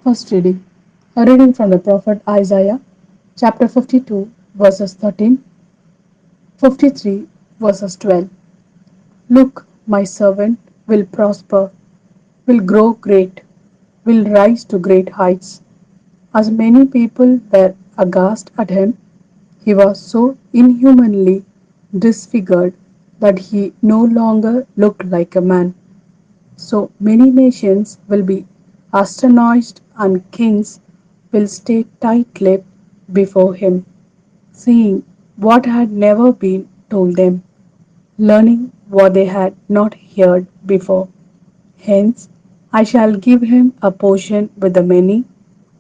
First reading. A reading from the prophet Isaiah, chapter 52, verses 13, 53, verses 12. Look, my servant will prosper, will grow great, will rise to great heights. As many people were aghast at him, he was so inhumanly disfigured that he no longer looked like a man. So many nations will be astonished and kings will stay tight lipped before him, seeing what had never been told them, learning what they had not heard before. Hence, I shall give him a portion with the many,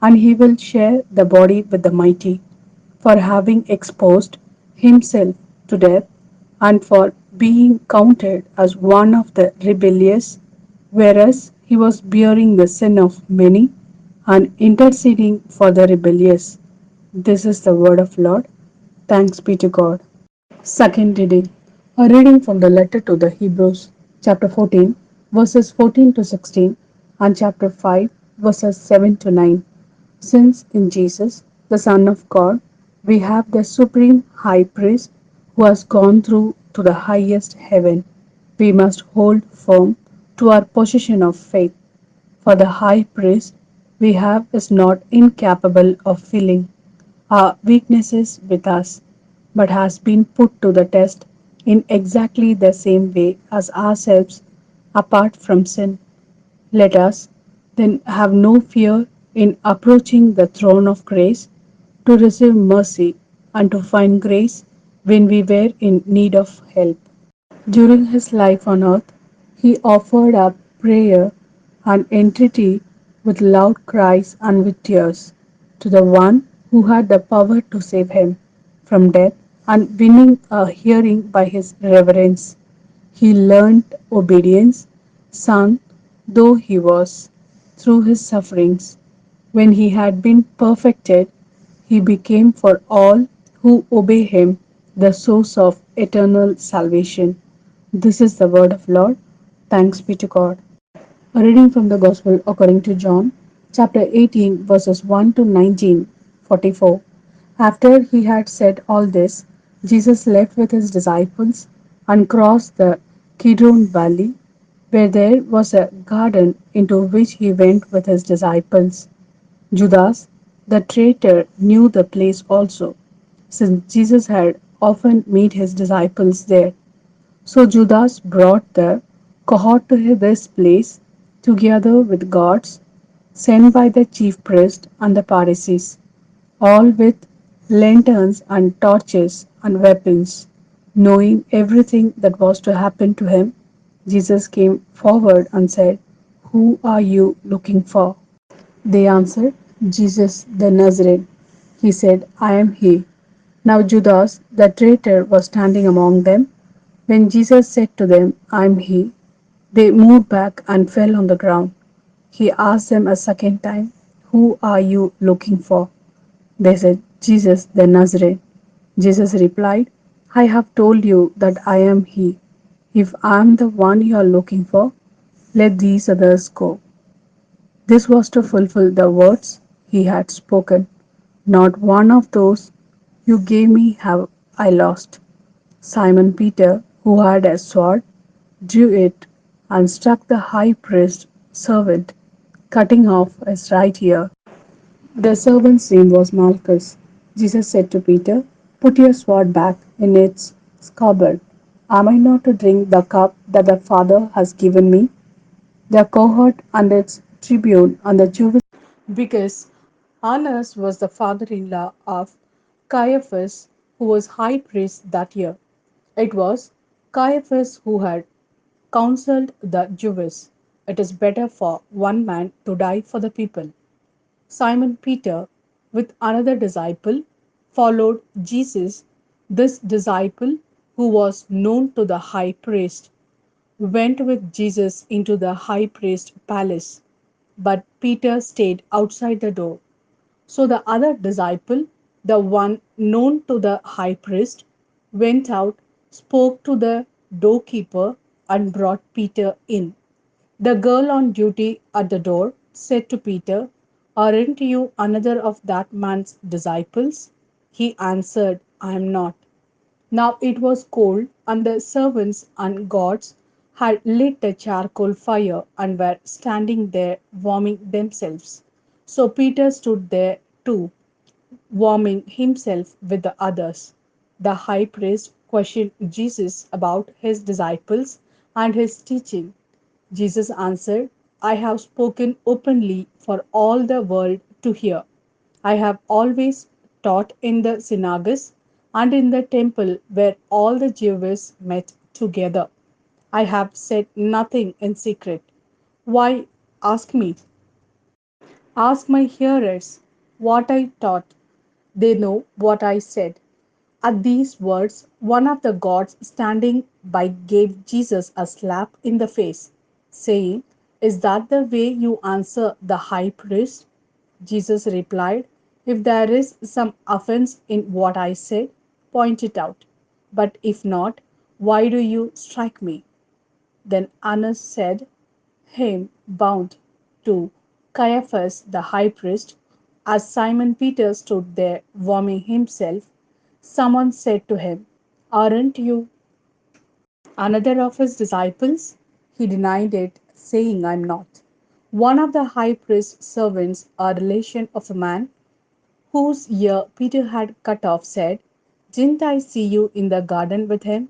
and he will share the body with the mighty, for having exposed himself to death, and for being counted as one of the rebellious, whereas he was bearing the sin of many and interceding for the rebellious. This is the word of Lord. Thanks be to God. Second reading. A reading from the letter to the Hebrews, chapter 14, verses 14 to 16, and chapter 5, verses 7 to 9. Since in Jesus, the Son of God, we have the supreme high priest who has gone through to the highest heaven, we must hold firm to our position of faith. For the high priest we have is not incapable of filling our weaknesses with us, but has been put to the test in exactly the same way as ourselves, apart from sin. Let us then have no fear in approaching the throne of grace to receive mercy and to find grace when we were in need of help. During his life on earth, he offered up prayer and entreaty with loud cries and with tears to the one who had the power to save him from death and winning a hearing by his reverence. He learnt obedience, son though he was, through his sufferings. When he had been perfected, he became for all who obey him the source of eternal salvation. This is the word of Lord. Thanks be to God. A reading from the Gospel according to John, chapter 18, verses 1 to 19, 44. After he had said all this, Jesus left with his disciples and crossed the Kidron Valley, where there was a garden into which he went with his disciples. Judas, the traitor, knew the place also, since Jesus had often met his disciples there. So Judas brought the cohort to this place, together with guards sent by the chief priests and the Pharisees, all with lanterns and torches and weapons. Knowing everything that was to happen to him, Jesus came forward and said, "Who are you looking for?" They answered, "Jesus the Nazarene." He said, "I am he." Now Judas the traitor was standing among them. When Jesus said to them, "I am he," they moved back and fell on the ground. He asked them a second time, "Who are you looking for?" They said, "Jesus the Nazarene." Jesus replied, "I have told you that I am he. If I am the one you are looking for, let these others go." This was to fulfill the words he had spoken. "Not one of those you gave me have I lost." Simon Peter, who had a sword, drew it and struck the high priest's servant, cutting off his right ear. The servant's name was Malchus. Jesus said to Peter, "Put your sword back in its scabbard. Am I not to drink the cup that the Father has given me?" The cohort and its tribune and the Jewish, because Annas was the father-in-law of Caiaphas, who was high priest that year. It was Caiaphas who had counseled the Jews, "It is better for one man to die for the people." Simon Peter, with another disciple, followed Jesus. This disciple, who was known to the high priest, went with Jesus into the high priest's palace, but Peter stayed outside the door. So the other disciple, the one known to the high priest, went out, spoke to the doorkeeper, and brought Peter in. The girl on duty at the door said to Peter, Aren't you another of that man's disciples? He answered, I am not. Now it was cold, and the servants and guards had lit a charcoal fire and were standing there warming themselves. So Peter stood there too, warming himself with the others. The high priest questioned Jesus about his disciples and his teaching. Jesus answered, I have spoken openly for all the world to hear. I have always taught in the synagogues and in the temple where all the Jews met together. I have said nothing in secret. Why ask me? Ask my hearers what I taught. They know what I said. At these words, one of the guards standing by gave Jesus a slap in the face, saying, Is that the way you answer the high priest? Jesus replied, If there is some offense in what I said, point it out. But if not, why do you strike me? Then Annas said, Him bound to Caiaphas the high priest. As Simon Peter stood there warming himself, someone said to him, Aren't you another of his disciples? He denied it, saying, I'm not. One of the high priest's servants, a relation of a man whose ear Peter had cut off, said, Didn't I see you in the garden with him?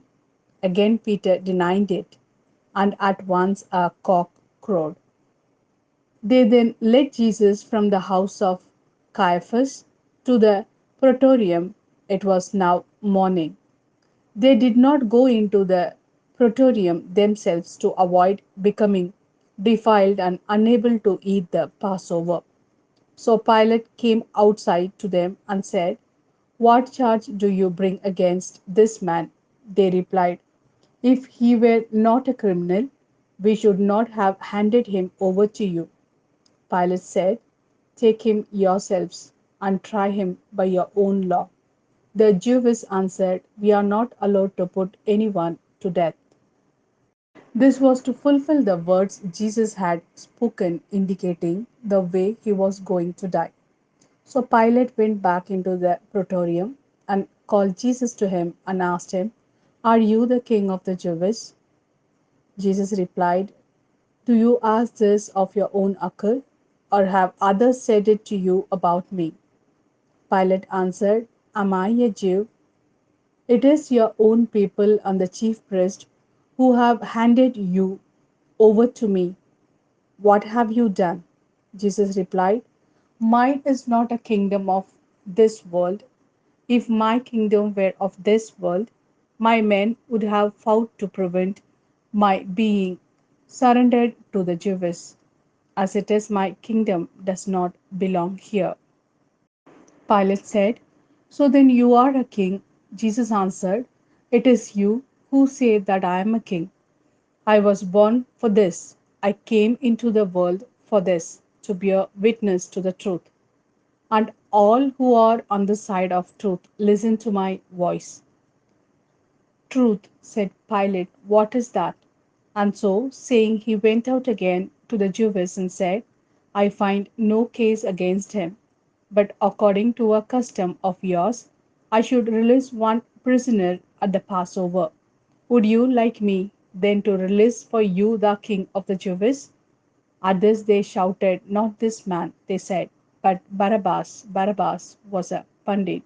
Again Peter denied it, and at once a cock crowed. They then led Jesus from the house of Caiaphas to the praetorium. It was now morning. They did not go into the praetorium themselves to avoid becoming defiled and unable to eat the Passover. So Pilate came outside to them and said, What charge do you bring against this man? They replied, If he were not a criminal, we should not have handed him over to you. Pilate said, Take him yourselves and try him by your own law. The Jews answered, We are not allowed to put anyone to death. This was to fulfill the words Jesus had spoken, indicating the way he was going to die. So Pilate went back into the praetorium and called Jesus to him and asked him, Are you the king of the Jews? Jesus replied, Do you ask this of your own accord, or have others said it to you about me? Pilate answered, Am I a Jew? It is your own people and the chief priest who have handed you over to me. What have you done? Jesus replied, Mine is not a kingdom of this world. If my kingdom were of this world, my men would have fought to prevent my being surrendered to the Jews. As it is, my kingdom does not belong here. Pilate said, So then you are a king. Jesus answered, It is you who say that I am a king. I was born for this. I came into the world for this, to bear witness to the truth. And all who are on the side of truth listen to my voice. Truth, said Pilate, what is that? And so, saying, he went out again to the Jews and said, I find no case against him, but according to a custom of yours, I should release one prisoner at the Passover. Would you like me then to release for you the king of the Jews? At this they shouted, Not this man, they said, but Barabbas. Barabbas was a pandit.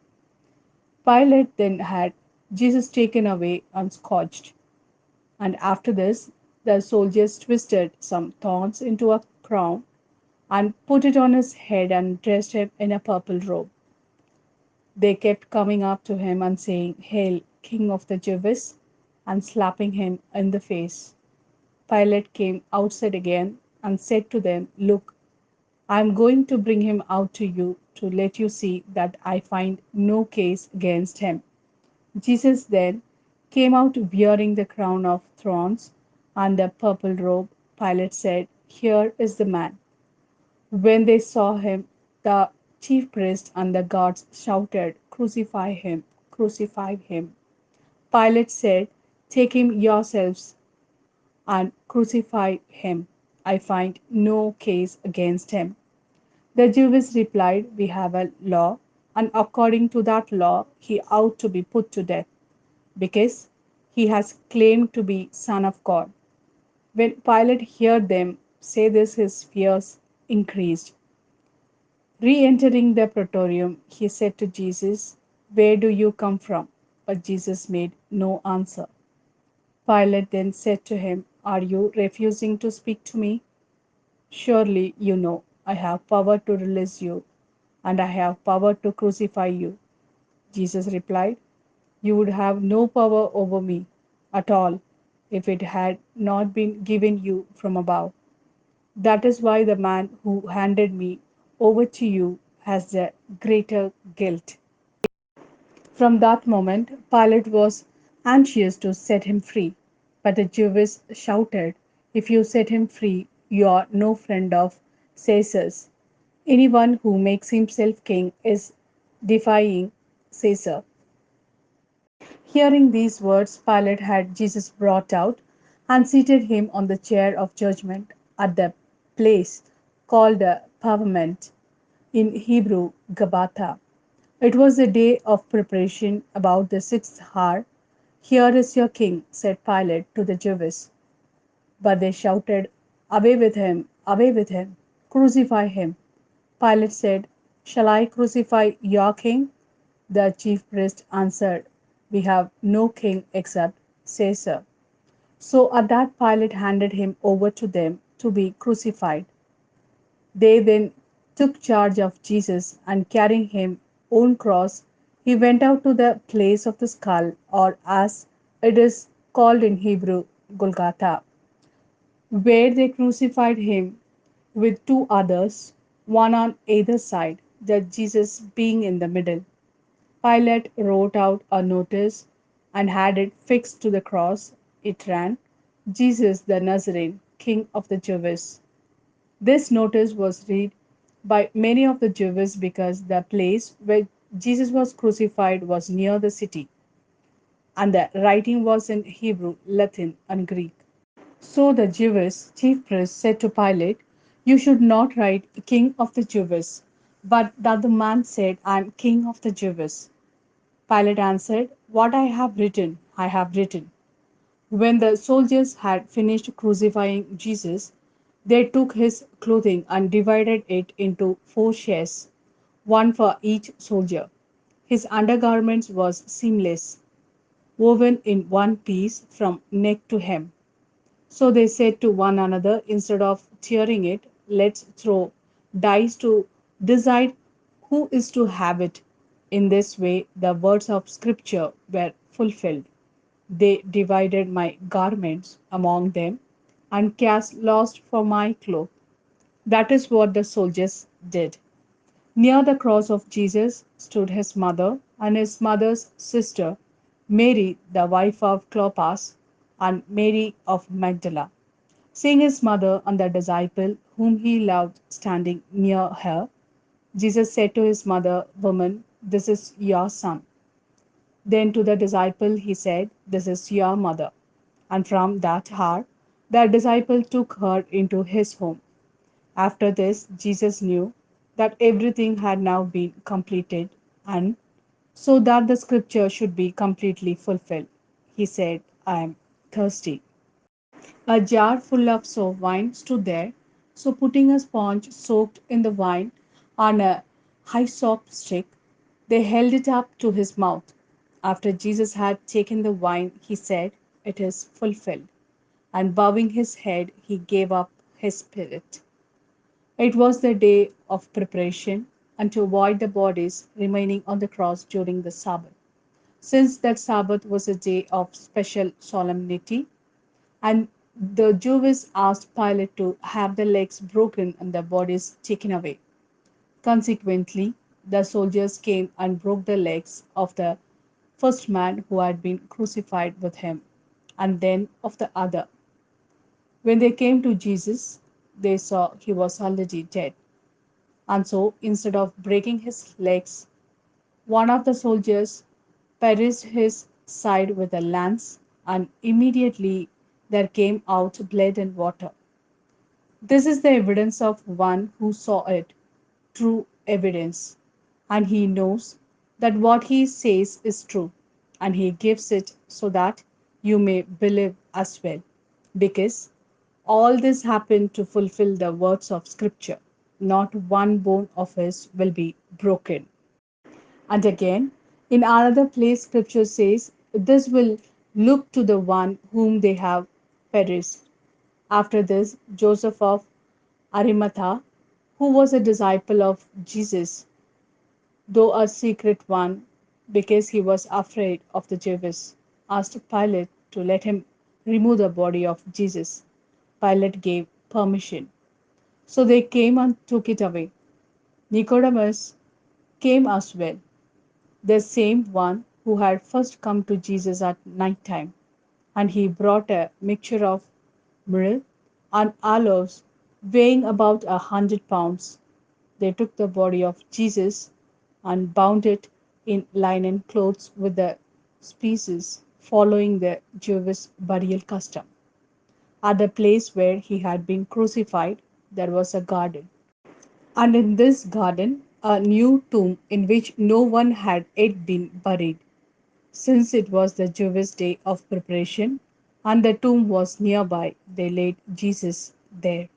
Pilate then had Jesus taken away and scourged. And after this, the soldiers twisted some thorns into a crown and put it on his head and dressed him in a purple robe. They kept coming up to him and saying, Hail, King of the Jews, and slapping him in the face. Pilate came outside again and said to them, Look, I am going to bring him out to you to let you see that I find no case against him. Jesus then came out wearing the crown of thorns and the purple robe. Pilate said, Here is the man. When they saw him, the chief priests and the guards shouted, Crucify him, crucify him. Pilate said, Take him yourselves and crucify him. I find no case against him. The Jews replied, "We have a law, and according to that law, he ought to be put to death, because he has claimed to be Son of God." When Pilate heard them say this, his fears increased. Re entering the praetorium, he said to Jesus, "Where do you come from?" But Jesus made no answer. Pilate then said to him, "Are you refusing to speak to me? Surely you know I have power to release you, and I have power to crucify you." Jesus replied, "You would have no power over me at all if it had not been given you from above. That is why the man who handed me over to you has the greater guilt." From that moment, Pilate was anxious to set him free. But the Jews shouted, "If you set him free, you are no friend of Caesar's. Anyone who makes himself king is defying Caesar." Hearing these words, Pilate had Jesus brought out and seated him on the chair of judgment at the place called the Pavement, in Hebrew Gabbatha. It was the day of preparation, about the sixth hour. "Here is your king," said Pilate to the Jews. But they shouted, "Away with him! Away with him! Crucify him!" Pilate said, "Shall I crucify your king?" The chief priest answered, "We have no king except Caesar." So at that Pilate handed him over to them to be crucified. They then took charge of Jesus, and carrying his own cross, he went out to the place of the skull, or as it is called in Hebrew, Golgotha, where they crucified him with two others, one on either side, the Jesus being in the middle. Pilate wrote out a notice and had it fixed to the cross. It ran, "Jesus the Nazarene, King of the Jews." This notice was read by many of the Jews because the place where Jesus was crucified was near the city, and the writing was in Hebrew, Latin, and Greek. So the Jewish chief priest said to Pilate, "You should not write King of the Jews, but that the man said, 'I am King of the Jews.'" Pilate answered, "What I have written, I have written." When the soldiers had finished crucifying Jesus, they took his clothing and divided it into four shares, one for each soldier. His undergarments was seamless, woven in one piece from neck to hem. So they said to one another, "Instead of tearing it, let's throw dice to decide who is to have it." In this way, the words of Scripture were fulfilled. "They divided my garments among them and cast lots for my cloak." That is what the soldiers did. Near the cross of Jesus stood his mother and his mother's sister, Mary, the wife of Clopas, and Mary of Magdala. Seeing his mother and the disciple whom he loved standing near her, Jesus said to his mother, "Woman, this is your son." Then to the disciple he said, "This is your mother." And from that hour, the disciple took her into his home. After this, Jesus knew that everything had now been completed, and so that the scripture should be completely fulfilled, he said, "I am thirsty." A jar full of soap wine stood there, so putting a sponge soaked in the wine on a hyssop stick, they held it up to his mouth. After Jesus had taken the wine, he said, "It is fulfilled." And bowing his head, he gave up his spirit. It was the day of preparation, and to avoid the bodies remaining on the cross during the Sabbath. Since that Sabbath was a day of special solemnity, and the Jews asked Pilate to have the legs broken and the bodies taken away. Consequently, the soldiers came and broke the legs of the first man who had been crucified with him, and then of the other. When they came to Jesus, they saw he was already dead. And so, instead of breaking his legs, one of the soldiers pierced his side with a lance, and immediately there came out blood and water. This is the evidence of one who saw it. true evidence, and he knows that what he says is true, and he gives it so that you may believe as well. Because all this happened to fulfill the words of Scripture. Not one bone of his will be broken. And again, in another place, Scripture says, this will look to the one whom they have perished. After this, Joseph of Arimathea, who was a disciple of Jesus, though a secret one, because he was afraid of the Jews, asked Pilate to let him remove the body of Jesus. Pilate gave permission. So they came and took it away. Nicodemus came as well, the same one who had first come to Jesus at night time, and he brought a mixture of myrrh and aloes weighing about 100 pounds. They took the body of Jesus and bound it in linen clothes with the spices, following the Jewish burial custom. At the place where he had been crucified, there was a garden. And in this garden, a new tomb in which no one had yet been buried, since it was the Jewish day of preparation, and the tomb was nearby. They laid Jesus there.